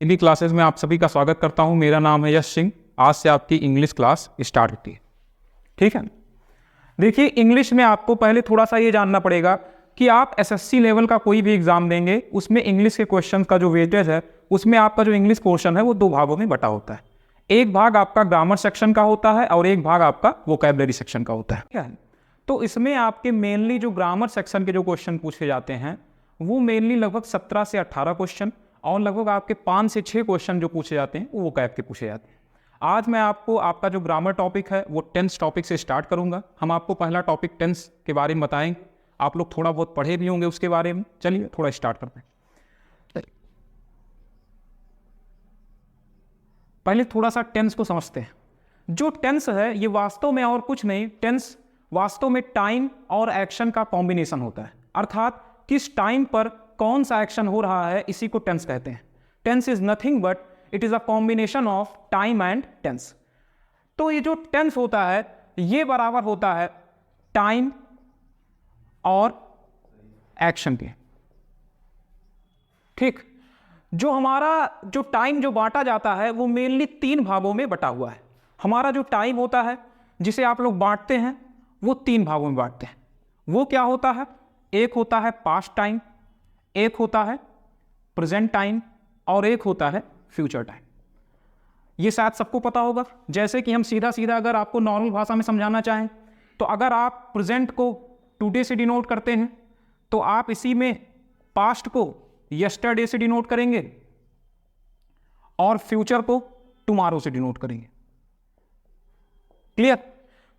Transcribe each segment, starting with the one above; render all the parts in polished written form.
Hindi classes में आप सभी का स्वागत करता हूं। मेरा नाम है यश सिंह। आज से आपकी इंग्लिश क्लास स्टार्ट होती है, ठीक है। देखिए, इंग्लिश में आपको पहले थोड़ा सा ये जानना पड़ेगा कि आप एसएससी लेवल का कोई भी एग्जाम देंगे, उसमें इंग्लिश के क्वेश्चन का जो वेटेज है, उसमें आपका जो इंग्लिश पोर्शन है वो दो भागों में बटा होता है। एक भाग आपका ग्रामर सेक्शन का होता है और एक भाग आपका वोकैबुलरी सेक्शन का होता है, ठीक है। तो इसमें आपके मेनली जो ग्रामर सेक्शन के जो क्वेश्चन पूछे जाते हैं वो मेनली लगभग 17 से 18 क्वेश्चन और लगभग आपके 5 से 6 क्वेश्चन जो पूछे जाते हैं वो वोकैब के पूछे जाते हैं। आज मैं आपको आपका जो ग्रामर टॉपिक है वो टेंस टॉपिक से स्टार्ट करूंगा। हम आपको पहला टॉपिक टेंस के बारे में बताएंगे। आप लोग थोड़ा बहुत पढ़े भी होंगे उसके बारे में। चलिए थोड़ा स्टार्ट करते हैं। पहले थोड़ा सा टेंस को समझते हैं। जो टेंस है ये वास्तव में और कुछ नहीं, टेंस वास्तव में टाइम और एक्शन का कॉम्बिनेशन होता है। अर्थात किस टाइम पर कौन सा एक्शन हो रहा है, इसी को टेंस कहते हैं। Tense is nothing but it is a combination of time and tense. तो ये जो टेंस होता है ये बराबर होता है टाइम और एक्शन के, ठीक। जो हमारा जो टाइम जो बांटा जाता है वो मेनली 3 भागों में बटा हुआ है। हमारा जो टाइम होता है जिसे आप लोग बांटते हैं वो 3 भागों में बांटते हैं। वो क्या होता है? एक होता है पास्ट टाइम, एक होता है प्रेजेंट टाइम और एक होता है फ्यूचर टाइम। ये शायद सबको पता होगा। जैसे कि हम सीधा सीधा अगर आपको नॉर्मल भाषा में समझाना चाहें तो अगर आप प्रेजेंट को टुडे से डिनोट करते हैं तो आप इसी में पास्ट को यस्टरडे से डिनोट करेंगे और फ्यूचर को टुमारो से डिनोट करेंगे। क्लियर?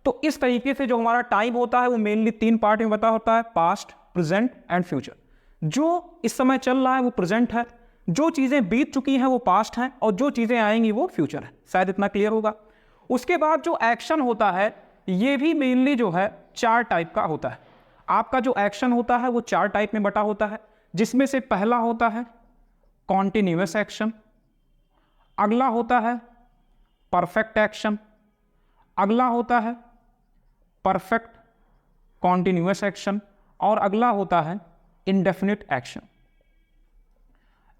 तो इस तरीके से जो हमारा टाइम होता है वो मेनली 3 पार्ट में बता होता है, पास्ट, प्रेजेंट एंड फ्यूचर। जो इस समय चल रहा है वो प्रेजेंट है, जो चीजें बीत चुकी हैं वो पास्ट हैं और जो चीजें आएंगी वो फ्यूचर है। शायद इतना क्लियर होगा। उसके बाद जो एक्शन होता है ये भी मेनली जो है 4 टाइप का होता है। आपका जो एक्शन होता है वो 4 टाइप में बटा होता है, जिसमें से पहला होता है कॉन्टिन्यूअस एक्शन, अगला होता है परफेक्ट एक्शन, अगला होता है परफेक्ट कॉन्टिन्यूअस एक्शन और अगला होता है इंडेफिनिट एक्शन।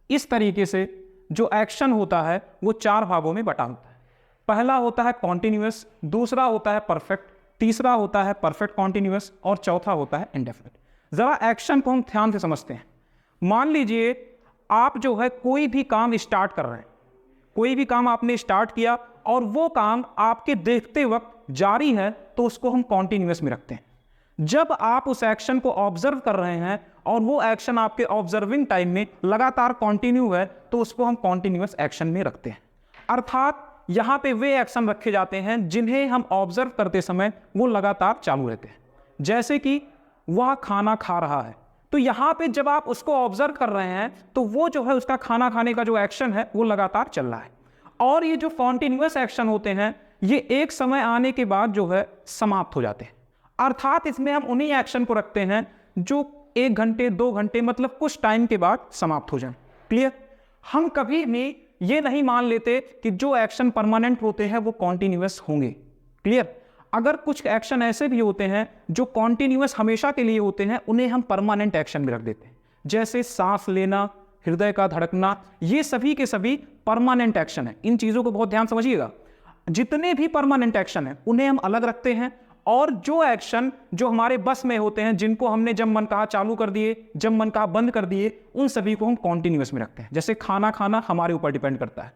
इस तरीके से जो एक्शन होता है वो 4 भागों में बटा होता है। पहला होता है कॉन्टिन्यूअस, दूसरा होता है परफेक्ट, तीसरा होता है परफेक्ट कॉन्टिन्यूअस और चौथा होता है इंडेफिनिट। जरा एक्शन को हम ध्यान से समझते हैं। मान लीजिए आप जो है कोई भी काम स्टार्ट कर रहे हैं, कोई भी काम आपने स्टार्ट किया और वो काम आपके देखते वक्त जारी है तो उसको हम कॉन्टिन्यूअस में रखते हैं। जब आप उस एक्शन को ऑब्जर्व कर रहे हैं और वो एक्शन आपके ऑब्जर्विंग टाइम में लगातार कंटिन्यू है तो उसको हम कॉन्टिन्यूअस एक्शन में रखते हैं। अर्थात यहाँ पे वे एक्शन रखे जाते हैं जिन्हें हम ऑब्जर्व करते समय वो लगातार चालू रहते हैं। जैसे कि वह खाना खा रहा है तो यहाँ पे जब आप उसको ऑब्जर्व कर रहे हैं तो वो जो है उसका खाना खाने का जो एक्शन है वो लगातार चल रहा है। और ये जो कॉन्टिन्यूअस एक्शन होते हैं ये एक समय आने के बाद जो है समाप्त हो जाते हैं। अर्थात इसमें हम उन्हीं एक्शन को रखते हैं जो 1 घंटे 2 घंटे मतलब कुछ टाइम के बाद समाप्त हो जाए। क्लियर? हम कभी भी ये नहीं मान लेते कि जो एक्शन परमानेंट होते हैं वो कॉन्टिन्यूअस होंगे। क्लियर? अगर कुछ एक्शन ऐसे भी होते हैं जो कॉन्टिन्यूअस हमेशा के लिए होते हैं उन्हें हम परमानेंट एक्शन में रख देते हैं। जैसे सांस लेना, हृदय का धड़कना, ये सभी के सभी परमानेंट एक्शन है। इन चीजों को बहुत ध्यान समझिएगा। जितने भी परमानेंट एक्शन है उन्हें हम अलग रखते हैं और जो एक्शन जो हमारे बस में होते हैं, जिनको हमने जब मन कहा चालू कर दिए, जब मन कहा बंद कर दिए, उन सभी को हम कॉन्टिन्यूअस में रखते हैं। जैसे खाना खाना हमारे ऊपर डिपेंड करता है,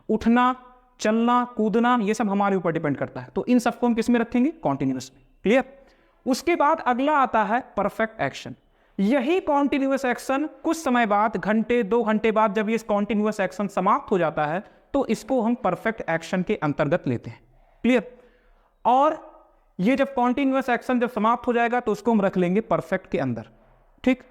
उठना, चलना, कूदना, ये सब हमारे ऊपर डिपेंड करता है। तो इन सबको हम किस में रखेंगे? कॉन्टिन्यूअस में। क्लियर? उसके बाद अगला आता है परफेक्ट एक्शन। यही कॉन्टिन्यूअस एक्शन कुछ समय बाद, घंटे 2 घंटे बाद, जब ये कॉन्टिन्यूअस एक्शन समाप्त हो जाता है तो इसको हम परफेक्ट एक्शन के अंतर्गत लेते हैं। क्लियर? और ये जब कॉन्टिन्यूअस एक्शन जब समाप्त हो जाएगा तो उसको हम रख लेंगे परफेक्ट के अंदर। ठीक?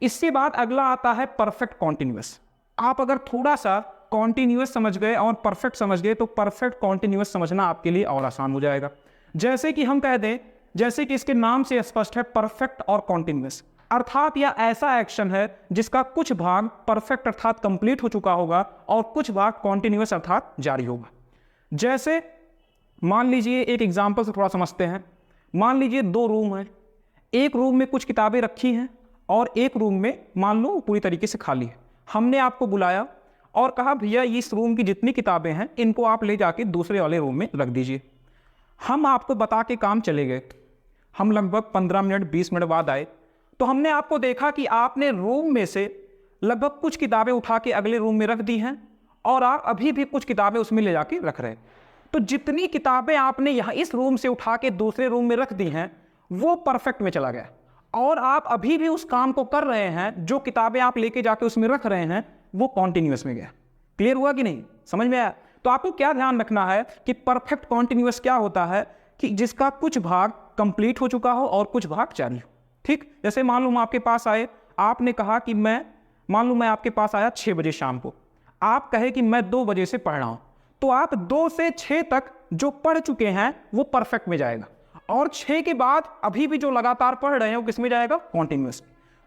इसके बाद अगला आता है परफेक्ट कॉन्टिन्यूअस। आप अगर थोड़ा सा कॉन्टिन्यूअस समझ गए और परफेक्ट समझ गए तो परफेक्ट कॉन्टिन्यूअस समझना आपके लिए और आसान हो जाएगा। जैसे कि हम कह दें, जैसे कि इसके नाम से स्पष्ट है, परफेक्ट और कॉन्टिन्यूअस। अर्थात यह ऐसा एक्शन है जिसका कुछ भाग परफेक्ट अर्थात कंप्लीट हो चुका होगा और कुछ भाग कॉन्टिन्यूअस अर्थात जारी होगा। जैसे मान लीजिए, एक एग्जाम्पल से थोड़ा समझते हैं। मान लीजिए 2 रूम है, एक रूम में कुछ किताबें रखी हैं और एक रूम में मान लो पूरी तरीके से खाली है। हमने आपको बुलाया और कहा भैया इस रूम की जितनी किताबें हैं इनको आप ले जाके दूसरे वाले रूम में रख दीजिए। हम आपको बता के काम चले गए। हम लगभग 15 मिनट 20 मिनट बाद आए तो हमने आपको देखा कि आपने रूम में से लगभग कुछ किताबें उठा के अगले रूम में रख दी हैं और आप अभी भी कुछ किताबें उसमें ले जाके रख रहे हैं। तो जितनी किताबें आपने यहाँ इस रूम से उठा के दूसरे रूम में रख दी हैं वो परफेक्ट में चला गया, और आप अभी भी उस काम को कर रहे हैं जो किताबें आप लेके जाके उसमें रख रहे हैं वो कॉन्टिन्यूअस में गया। क्लियर हुआ कि नहीं, समझ में आया? तो आपको क्या ध्यान रखना है कि परफेक्ट कॉन्टिन्यूअस क्या होता है कि जिसका कुछ भाग कंप्लीट हो चुका हो और कुछ भाग जारी हो। ठीक, जैसे मान लो हम आपके पास आए, आपने कहा कि मान लो मैं आपके पास आया 6 बजे शाम को, आप कहे कि मैं 2 बजे से पढ़ रहा हूं, तो आप 2 से 6 तक जो पढ़ चुके हैं वो परफेक्ट में जाएगा, और 6 के बाद अभी भी जो लगातार पढ़ रहे हैं वो किस में जाएगा? कॉन्टिन्यूअस।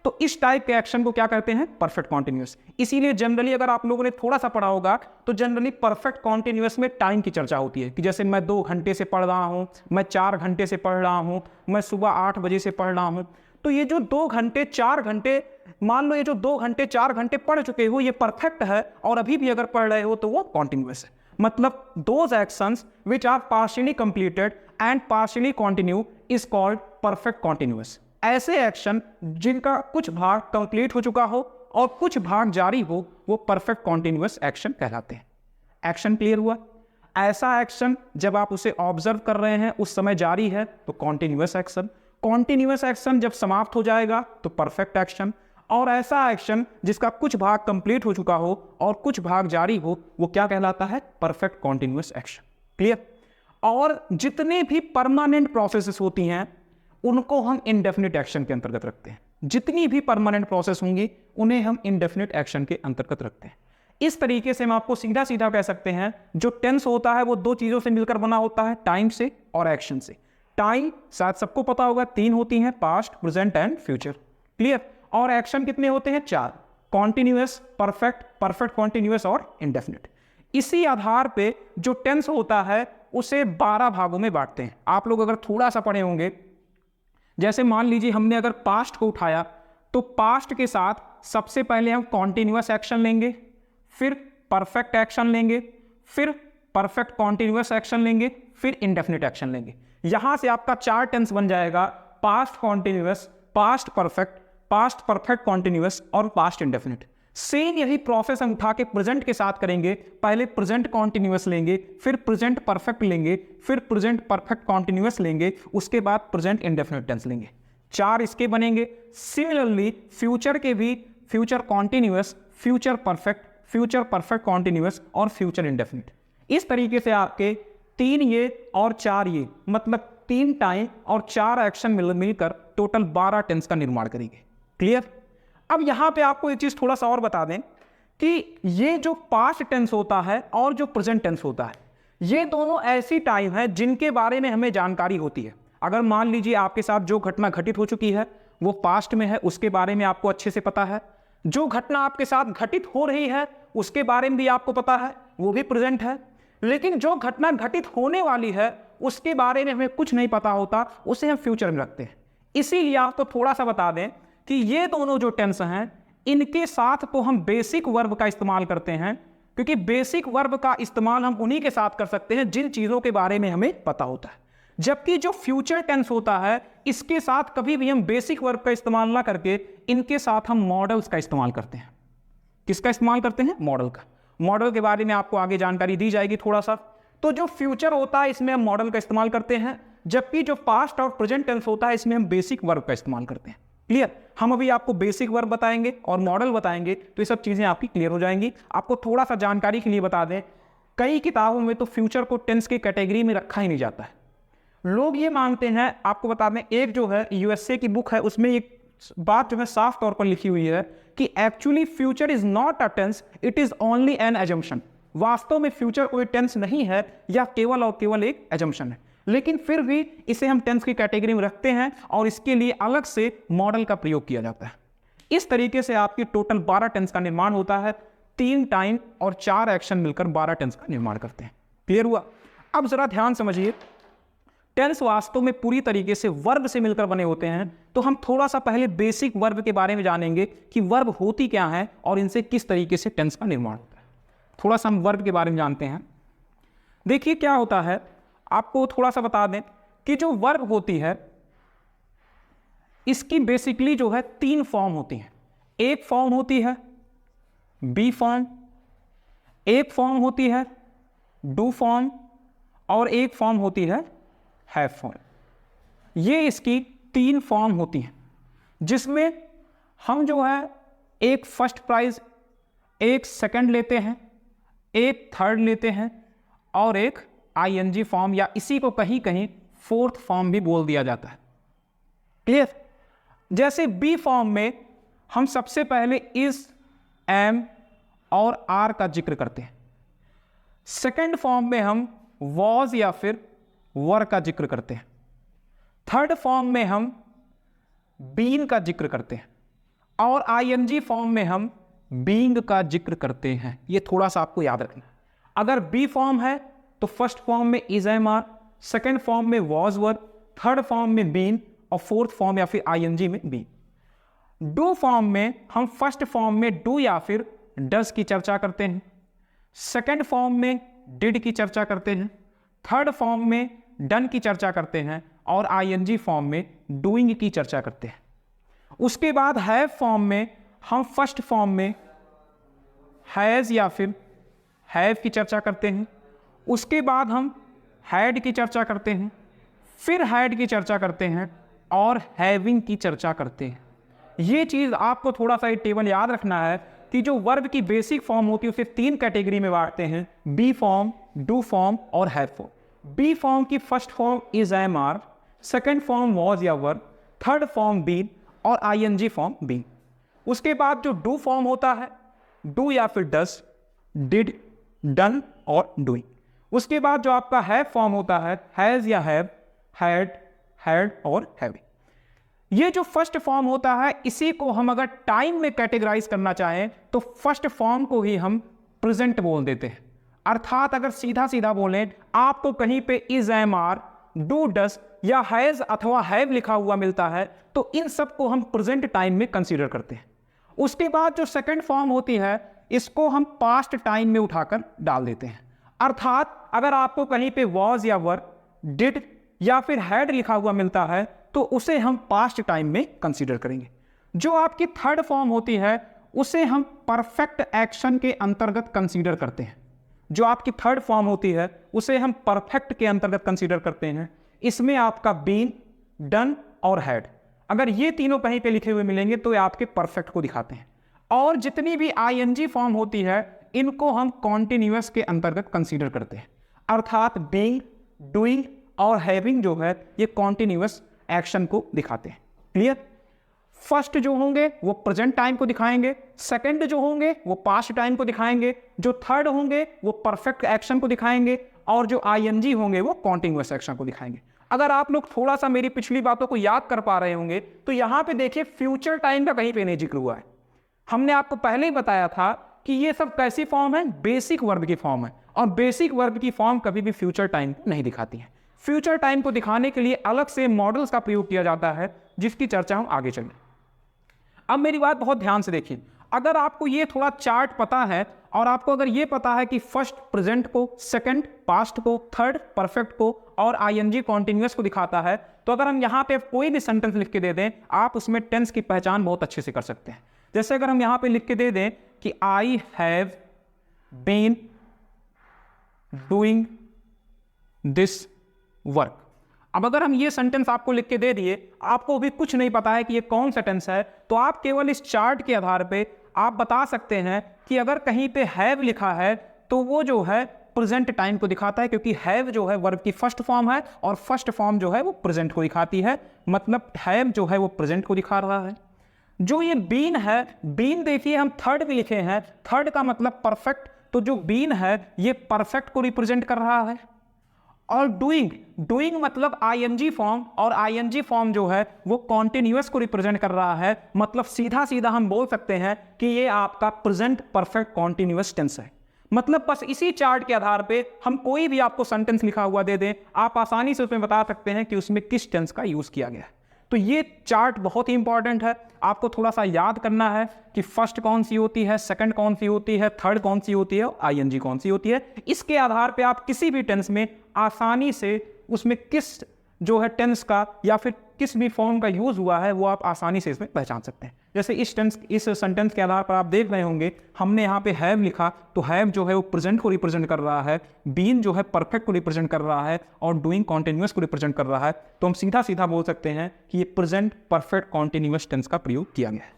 तो इस टाइप के एक्शन को क्या कहते हैं? Perfect continuous. इसीलिए जनरली अगर आप लोगों ने थोड़ा सा पढ़ा होगा तो जनरली परफेक्ट कॉन्टिन्यूअस में टाइम की चर्चा होती है कि जैसे मैं 2 घंटे से पढ़ रहा हूं, मैं 4 घंटे से पढ़ रहा हूं, मैं सुबह 8 बजे से पढ़ रहा हूं। तो ये जो 2 घंटे 4 घंटे, मान लो ये जो 2 घंटे 4 घंटे पढ़ चुके हो ये परफेक्ट है, और अभी भी अगर पढ़ रहे हो तो वो कॉन्टिन्यूअस है। मतलब those actions which are partially completed and partially continue is called perfect continuous. ऐसे एक्शन जिनका कुछ भाग कंप्लीट हो चुका हो और कुछ भाग जारी हो वो परफेक्ट कॉन्टिन्यूअस एक्शन कहलाते हैं। एक्शन क्लियर हुआ? ऐसा एक्शन जब आप उसे ऑब्जर्व कर रहे हैं उस समय जारी है तो कॉन्टिन्यूअस एक्शन। कॉन्टिन्यूअस एक्शन जब समाप्त हो जाएगा तो परफेक्ट एक्शन। और ऐसा एक्शन जिसका कुछ भाग कंप्लीट हो चुका हो और कुछ भाग जारी हो वो क्या कहलाता है? Perfect continuous action. क्लियर? और जितने भी परमानेंट प्रोसेसेस होती हैं उनको हम इंडेफिनिट एक्शन के अंतर्गत रखते हैं। जितनी भी परमानेंट प्रोसेस होंगी उन्हें हम इंडेफिनिट एक्शन के अंतर्गत रखते हैं। इस तरीके से हम आपको सीधा सीधा कह सकते हैं जो टेंस होता है वो 2 चीजों से मिलकर बना होता है, टाइम से और एक्शन से। टाइम शायद सबको पता होगा 3 होती हैं, past, present and future. Clear? और एक्शन कितने होते हैं? 4, कॉन्टिन्यूअस, परफेक्ट, परफेक्ट कॉन्टिन्यूअस और इंडेफिनिट। इसी आधार पे जो टेंस होता है उसे 12 भागों में बांटते हैं। आप लोग अगर थोड़ा सा पढ़े होंगे, जैसे मान लीजिए हमने अगर पास्ट को उठाया तो पास्ट के साथ सबसे पहले हम कॉन्टिन्यूअस एक्शन लेंगे, फिर परफेक्ट एक्शन लेंगे, फिर परफेक्ट कॉन्टिन्यूअस एक्शन लेंगे, फिर इंडेफिनिट एक्शन लेंगे। यहां से आपका 4 टेंस बन जाएगा, past continuous, past perfect, past perfect continuous और पास्ट इंडेफिनिट। सेम यही प्रोसेस हम उठा के प्रेजेंट के साथ करेंगे। पहले प्रेजेंट कॉन्टिन्यूअस लेंगे, फिर प्रेजेंट परफेक्ट लेंगे, फिर प्रेजेंट परफेक्ट कॉन्टिन्यूअस लेंगे, उसके बाद प्रेजेंट इंडेफिनिट टेंस लेंगे। 4 इसके बनेंगे। सिमिलरली फ्यूचर के भी future continuous, future perfect continuous और फ्यूचर इंडेफिनिट। इस तरीके से आपके 3 ये और 4 ये, मतलब 3 टाइम और 4 एक्शन मिलकर टोटल 12 टेंस का निर्माण करेंगे। क्लियर? अब यहां पे आपको एक चीज थोड़ा सा और बता दें कि ये जो पास्ट टेंस होता है और जो प्रेजेंट टेंस होता है ये दोनों ऐसी टाइम है जिनके बारे में हमें जानकारी होती है। अगर मान लीजिए आपके साथ जो घटना घटित हो चुकी है वो पास्ट में है, उसके बारे में आपको अच्छे से पता है। जो घटना आपके साथ घटित हो रही है उसके बारे में भी आपको पता है, वो भी प्रेजेंट है। लेकिन जो घटना घटित होने वाली है उसके बारे में हमें कुछ नहीं पता होता, उसे हम फ्यूचर में रखते हैं। इसीलिए आपको थोड़ा सा बता दें कि ये दोनों जो टेंस हैं इनके साथ तो हम बेसिक वर्ब का इस्तेमाल करते हैं, क्योंकि बेसिक वर्ब का इस्तेमाल हम उन्हीं के साथ कर सकते हैं जिन चीजों के बारे में हमें पता होता है। जबकि जो फ्यूचर टेंस होता है इसके साथ कभी भी हम बेसिक वर्ब का इस्तेमाल ना करके इनके साथ हम मॉडल्स का इस्तेमाल करते हैं। किसका इस्तेमाल करते हैं? मॉडल का। मॉडल के बारे में आपको आगे जानकारी दी जाएगी थोड़ा सा। तो जो फ्यूचर होता है इसमें हम मॉडल का इस्तेमाल करते हैं, जबकि जो पास्ट और प्रेजेंट टेंस होता है इसमें हम बेसिक वर्ब का इस्तेमाल करते हैं। क्लियर? हम अभी आपको बेसिक वर्ब बताएंगे और मॉडल बताएंगे तो ये सब चीजें आपकी क्लियर हो जाएंगी। आपको थोड़ा सा जानकारी के लिए बता दें, कई किताबों में तो फ्यूचर को टेंस की कैटेगरी में रखा ही नहीं जाता है। लोग ये मानते हैं, आपको बता दें, एक जो है यूएसए की बुक है उसमें एक बात जो है साफ तौर पर लिखी हुई है कि actually future is not a tense, it is only an assumption. वास्तव में फ्यूचर कोई टेंस नहीं है, या केवल और केवल एक एजम्पशन है, लेकिन फिर भी इसे हम टेंस की कैटेगरी में रखते हैं और इसके लिए अलग से मॉडल का प्रयोग किया जाता है। इस तरीके से आपकी टोटल 12 टेंस का निर्माण होता है। 3 टाइम और 4 एक्शन मिलकर 12 टेंस का निर्माण करते हैं। क्लियर हुआ? अब जरा ध्यान समझिए, टेंस वास्तव में पूरी तरीके से वर्ब से मिलकर बने होते हैं। तो हम थोड़ा सा पहले बेसिक वर्ब के बारे में जानेंगे कि वर्ब होती क्या है और इनसे किस तरीके से टेंस का निर्माण होता है। थोड़ा सा हम वर्ब के बारे में जानते हैं। देखिए क्या होता है, आपको थोड़ा सा बता दें कि जो वर्ब होती है इसकी बेसिकली जो है 3 फॉर्म होती हैं। एक फॉर्म होती है बी फॉर्म, एक फॉर्म होती है डू फॉर्म, और एक फॉर्म होती है हैव फॉर्म। ये इसकी 3 फॉर्म होती हैं, जिसमें हम जो है एक फर्स्ट प्राइज, एक सेकंड लेते हैं, एक थर्ड लेते हैं, और एक आईएनजी फॉर्म, या इसी को कहीं कहीं फोर्थ फॉर्म भी बोल दिया जाता है। क्लियर? जैसे बी फॉर्म में हम सबसे पहले इज, एम और आर का जिक्र करते हैं। सेकंड फॉर्म में हम वॉज या फिर वर का जिक्र करते हैं। थर्ड फॉर्म में हम बीन का जिक्र करते हैं, और आईएनजी फॉर्म में हम बीइंग का जिक्र करते हैं। ये थोड़ा सा आपको याद रखना। अगर बी फॉर्म है तो फर्स्ट फॉर्म में is, am, are, second form में वॉज, वर, थर्ड फॉर्म में बीन, और फोर्थ फॉर्म या फिर आईएनजी में बी। डू फॉर्म में हम फर्स्ट फॉर्म में डू या फिर डज की चर्चा करते हैं, सेकंड फॉर्म में डिड की चर्चा करते हैं, थर्ड फॉर्म में डन की चर्चा करते हैं, और आईएनजी फॉर्म में डूइंग की चर्चा करते हैं। उसके बाद हैव फॉर्म में हम फर्स्ट फॉर्म में हैज या फिर हैव की चर्चा करते हैं, उसके बाद हम हैड की चर्चा करते हैं, फिर हैड की चर्चा करते हैं, और हैविंग की चर्चा करते हैं। ये चीज़ आपको थोड़ा सा ये टेबल याद रखना है कि जो वर्ब की बेसिक फॉर्म होती है उसे 3 कैटेगरी में बांटते हैं, बी फॉर्म, डू फॉर्म और हैव फॉर्म। बी फॉर्म की first form is, am, are, second form was या वर, थर्ड फॉर्म बीन, और आईएनजी फॉर्म बीन। उसके बाद जो डू फॉर्म होता है, डू या फिर डस, डिड, डन और डूइंग। उसके बाद जो आपका हैव फॉर्म होता है, हैज या हैव, हैड, हैड और हैविंग। ये जो फर्स्ट फॉर्म होता है इसी को हम अगर टाइम में कैटेगराइज करना चाहें तो फर्स्ट फॉर्म को ही हम प्रेजेंट बोल देते हैं। अर्थात अगर सीधा सीधा बोलें, आपको कहीं पे इज, एम, आर, डू, डस या हैज अथवा हैव लिखा हुआ मिलता है तो इन सब को हम प्रेजेंट टाइम में कंसीडर करते हैं। उसके बाद जो सेकंड फॉर्म होती है इसको हम पास्ट टाइम में उठाकर डाल देते हैं। अर्थात अगर आपको कहीं पे वॉज या वर, डिड या फिर हैड लिखा हुआ मिलता है तो उसे हम पास्ट टाइम में कंसीडर करेंगे। जो आपकी थर्ड फॉर्म होती है उसे हम परफेक्ट एक्शन के अंतर्गत कंसीडर करते हैं। जो आपकी थर्ड फॉर्म होती है उसे हम परफेक्ट के अंतर्गत कंसीडर करते हैं। इसमें आपका बीन, डन और हैड, अगर ये तीनों कहीं पे लिखे हुए मिलेंगे तो ये आपके परफेक्ट को दिखाते हैं। और जितनी भी आईएनजी फॉर्म होती है इनको हम कॉन्टिन्यूअस के अंतर्गत कंसीडर करते हैं। अर्थात बीइंग, डूइंग और हैविंग जो है ये कॉन्टिन्यूअस एक्शन को दिखाते हैं। क्लियर? फर्स्ट जो होंगे वो प्रेजेंट टाइम को दिखाएंगे, सेकंड जो होंगे वो पास्ट टाइम को दिखाएंगे, जो थर्ड होंगे वो परफेक्ट एक्शन को दिखाएंगे, और जो आईएनजी होंगे वो कॉन्टिन्यूअस एक्शन को दिखाएंगे। अगर आप लोग थोड़ा सा मेरी पिछली बातों को याद कर पा रहे होंगे तो यहां पे देखिए फ्यूचर टाइम का कहीं पे नहीं जिक्र हुआ है। हमने आपको पहले ही बताया था कि ये सब कैसी फॉर्म है, बेसिक वर्ब की फॉर्म है, और बेसिक वर्ब की फॉर्म कभी भी फ्यूचर टाइम को नहीं दिखाती है। फ्यूचर टाइम को दिखाने के लिए अलग से मॉडल्स का प्रयोग किया जाता है जिसकी चर्चा हम आगे चलें। अब मेरी बात बहुत ध्यान से देखिए, अगर आपको ये थोड़ा चार्ट पता है और आपको अगर ये पता है कि फर्स्ट प्रेजेंट को, सेकंड पास्ट को, थर्ड परफेक्ट को और आईएनजी कॉन्टिन्यूअस को दिखाता है, तो अगर हम यहाँ पे कोई भी सेंटेंस लिख के दे दें आप उसमें टेंस की पहचान बहुत अच्छे से कर सकते हैं। जैसे अगर हम यहाँ पे लिख के दे दें कि I have been doing this work. अब अगर हम ये सेंटेंस आपको लिख के दे दिए, आपको भी कुछ नहीं पता है कि ये कौन सा टेंस है, तो आप केवल इस चार्ट के आधार पे आप बता सकते हैं कि अगर कहीं पे हैव लिखा है तो वो जो है प्रेजेंट टाइम को दिखाता है, क्योंकि हैव जो है वर्ब की फर्स्ट फॉर्म है और फर्स्ट फॉर्म जो है वो प्रेजेंट को दिखाती है, मतलब हैव जो है वो प्रेजेंट को दिखा रहा है। जो ये बीन है, बीन देखिए हम थर्ड भी लिखे हैं, थर्ड का मतलब परफेक्ट, तो जो बीन है ये परफेक्ट को रिप्रेजेंट कर रहा है। और डूइंग, डूइंग मतलब आईएनजी फॉर्म, और आईएनजी फॉर्म जो है वो कॉन्टिन्यूअस को रिप्रेजेंट कर रहा है, मतलब सीधा सीधा हम बोल सकते हैं कि ये आपका प्रेजेंट परफेक्ट कॉन्टिन्यूअस टेंस है। मतलब बस इसी चार्ट के आधार पे हम कोई भी आपको सेंटेंस लिखा हुआ दे दें, आप आसानी से उसमें बता सकते हैं कि उसमें किस टेंस का यूज किया गया है। तो ये चार्ट बहुत ही इंपॉर्टेंट है, आपको थोड़ा सा याद करना है कि फर्स्ट कौन सी होती है, सेकंड कौन सी होती है, थर्ड कौन सी होती है, आईएनजी कौन सी होती है। इसके आधार पे आप किसी भी टेंस में आसानी से उसमें किस जो है टेंस का या फिर किस भी फॉर्म का यूज हुआ है वो आप आसानी से इसमें पहचान सकते हैं। जैसे इस सेंटेंस के आधार पर आप देख रहे होंगे, हमने यहाँ पे हैव लिखा, तो हैव जो है वो प्रेजेंट को रिप्रेजेंट कर रहा है, बीन जो है परफेक्ट को रिप्रेजेंट कर रहा है, और डूइंग कॉन्टिन्यूअस को रिप्रेजेंट कर रहा है। तो हम सीधा सीधा बोल सकते हैं कि ये प्रेजेंट परफेक्ट कॉन्टिन्यूअस टेंस का प्रयोग किया गया है।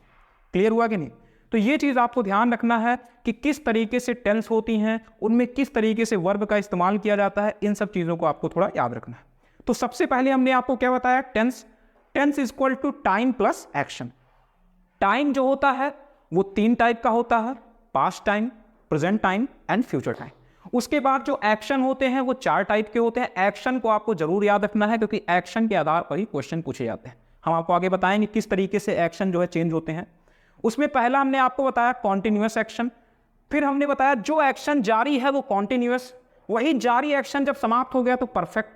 क्लियर हुआ कि नहीं? तो ये चीज़ आपको ध्यान रखना है कि किस तरीके से टेंस होती हैं, उनमें किस तरीके से वर्ब का इस्तेमाल किया जाता है, इन सब चीज़ों को आपको थोड़ा याद रखना है। तो सबसे पहले हमने आपको क्या बताया, tense is equal to time plus action. Time जो होता है वो 3 टाइप का होता है, past time, present time and future time. उसके बाद जो एक्शन होते हैं वो 4 टाइप के होते हैं। एक्शन को आपको जरूर याद रखना है क्योंकि एक्शन के आधार पर ही क्वेश्चन पूछे जाते हैं। हम आपको आगे बताएंगे किस तरीके से एक्शन जो है चेंज होते हैं। उसमें पहला हमने आपको बताया कॉन्टिन्यूअस एक्शन, फिर हमने बताया जो एक्शन जारी है वो कॉन्टिन्यूअस, वही जारी एक्शन जब समाप्त हो गया तो परफेक्ट।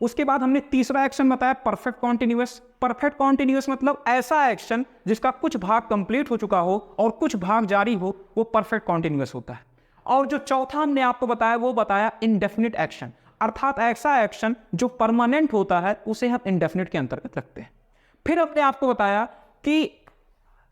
उसके बाद हमने तीसरा एक्शन बताया परफेक्ट कॉन्टिन्यूअस। परफेक्ट कॉन्टिन्यूअस मतलब ऐसा एक्शन जिसका कुछ भाग कंप्लीट हो चुका हो और कुछ भाग जारी हो, वो परफेक्ट कॉन्टिन्यूअस होता है। और जो चौथा हमने आपको बताया वो बताया इंडेफिनिट एक्शन, अर्थात ऐसा एक्शन जो परमानेंट होता है उसे हम इंडेफिनिट के अंतर्गत रखते हैं। फिर हमने आपको बताया कि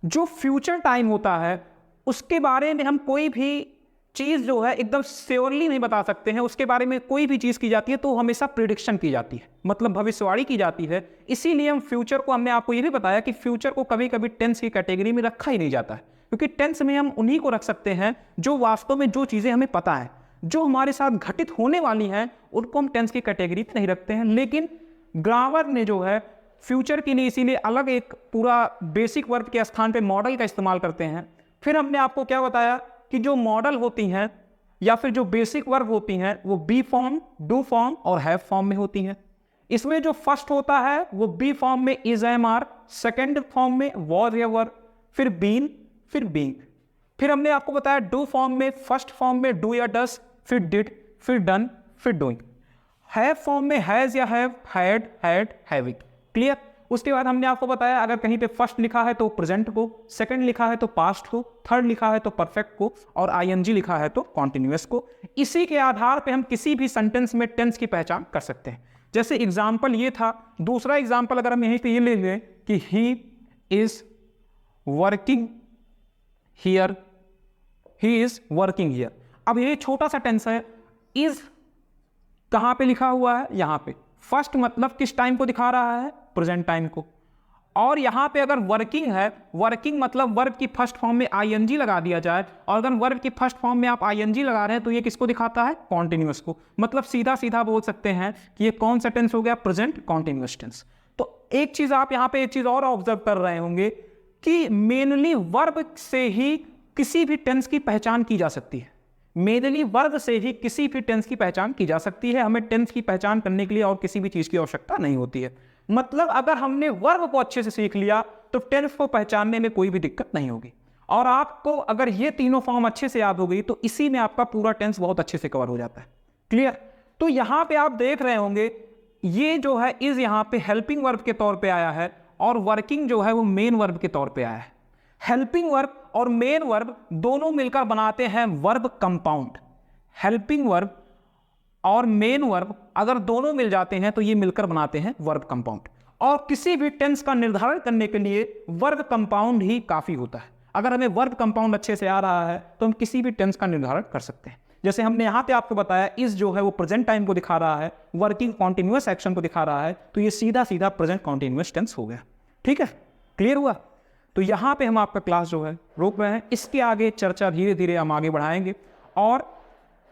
जो फ्यूचर टाइम होता है उसके बारे में हम कोई भी चीज़ जो है एकदम श्योरली नहीं बता सकते हैं। उसके बारे में कोई भी चीज़ की जाती है तो हमेशा प्रिडिक्शन की जाती है, मतलब भविष्यवाणी की जाती है। इसीलिए हम फ्यूचर को, हमने आपको ये भी बताया कि फ्यूचर को कभी कभी टेंस की कैटेगरी में रखा ही नहीं जाता है, क्योंकि टेंस में हम उन्हीं को रख सकते हैं जो वास्तव में जो चीज़ें हमें पता है, जो हमारे साथ घटित होने वाली हैं, उनको हम टेंस की कैटेगरी में नहीं रखते हैं। लेकिन ग्रामर ने जो है फ्यूचर के लिए इसीलिए अलग एक पूरा बेसिक वर्ब के स्थान पर मॉडल का इस्तेमाल करते हैं। फिर हमने आपको क्या बताया कि जो मॉडल होती हैं या फिर जो बेसिक वर्ब होती हैं वो बी फॉर्म, डू फॉर्म और हैव फॉर्म में होती हैं। इसमें जो फर्स्ट होता है वो बी फॉर्म में is, am, are, second form में वॉज या वर, फिर बीन, फिर बीइंग। फिर हमने आपको बताया डू फॉर्म में फर्स्ट फॉर्म में डू या डस, फिर डिड, फिर डन, फिर डूइंग। हैव फॉर्म में हैज या हैव, हैड, हैविंग। क्लियर? उसके बाद हमने आपको बताया अगर कहीं पे फर्स्ट लिखा है तो प्रेजेंट को, सेकंड लिखा है तो पास्ट को, थर्ड लिखा है तो परफेक्ट को, और आईएनजी लिखा है तो कॉन्टिन्यूअस को। इसी के आधार पे हम किसी भी सेंटेंस में टेंस की पहचान कर सकते हैं। जैसे एग्जाम्पल ये था, दूसरा एग्जाम्पल अगर हम यहीं पे ये ले लें कि he is working here, he is working here. अब ये छोटा सा टेंस है, इज कहाँ पे लिखा हुआ है, यहाँ पे। फर्स्ट मतलब किस टाइम को दिखा रहा है, प्रेजेंट टाइम को। और यहाँ पे अगर वर्किंग है, वर्किंग मतलब वर्ब की फर्स्ट फॉर्म में आईएनजी लगा दिया जाए, और अगर वर्ब की फर्स्ट फॉर्म में आप आईएनजी लगा रहे हैं तो ये किसको दिखाता है, कॉन्टिन्यूअस को। मतलब सीधा सीधा बोल सकते हैं कि ये कौन सा टेंस हो गया, प्रेजेंट कॉन्टिन्यूअस टेंस। तो एक चीज आप यहाँ पे एक चीज और ऑब्जर्व कर रहे होंगे कि मेनली वर्ब से ही किसी भी टेंस की पहचान की जा सकती है। मेनली वर्ब से ही किसी भी टेंस की पहचान की जा सकती है। हमें टेंस की पहचान करने के लिए और किसी भी चीज की आवश्यकता नहीं होती है। मतलब अगर हमने वर्ब को अच्छे से सीख लिया तो टेंस को पहचानने में कोई भी दिक्कत नहीं होगी। और आपको अगर ये तीनों फॉर्म अच्छे से याद हो गई तो इसी में आपका पूरा टेंस बहुत अच्छे से कवर हो जाता है। क्लियर? तो यहां पे आप देख रहे होंगे ये जो है इज यहाँ पे हेल्पिंग वर्ब के तौर पे आया है, और वर्किंग जो है वो मेन वर्ब के तौर पे आया है। हेल्पिंग वर्ब और मेन वर्ब दोनों मिलकर बनाते हैं वर्ब कंपाउंड। हेल्पिंग वर्ब और मेन वर्ब अगर दोनों मिल जाते हैं तो ये मिलकर बनाते हैं वर्ब कंपाउंड। और किसी भी टेंस का निर्धारण करने के लिए वर्ब कंपाउंड ही काफी होता है। अगर हमें वर्ब कंपाउंड अच्छे से आ रहा है तो हम किसी भी टेंस का निर्धारण कर सकते हैं। जैसे हमने यहाँ पे आपको बताया इस जो है वो प्रेजेंट टाइम को दिखा रहा है, वर्किंग कॉन्टिन्यूअस एक्शन को दिखा रहा है, तो ये सीधा सीधा प्रेजेंट कॉन्टिन्यूअस टेंस हो गया। ठीक है, क्लियर हुआ? तो यहाँ पे हम आपका क्लास जो है रोक रहे हैं। इसके आगे चर्चा धीरे धीरे हम आगे बढ़ाएंगे, और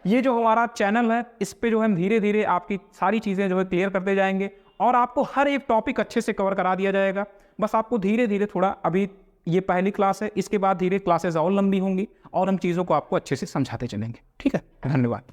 ये जो हमारा चैनल है इस पे जो हम धीरे धीरे आपकी सारी चीज़ें जो है क्लियर करते जाएंगे, और आपको हर एक टॉपिक अच्छे से कवर करा दिया जाएगा। बस आपको धीरे धीरे थोड़ा, अभी ये पहली क्लास है, इसके बाद धीरे क्लासेस और लंबी होंगी और हम चीज़ों को आपको अच्छे से समझाते चलेंगे। ठीक है, धन्यवाद।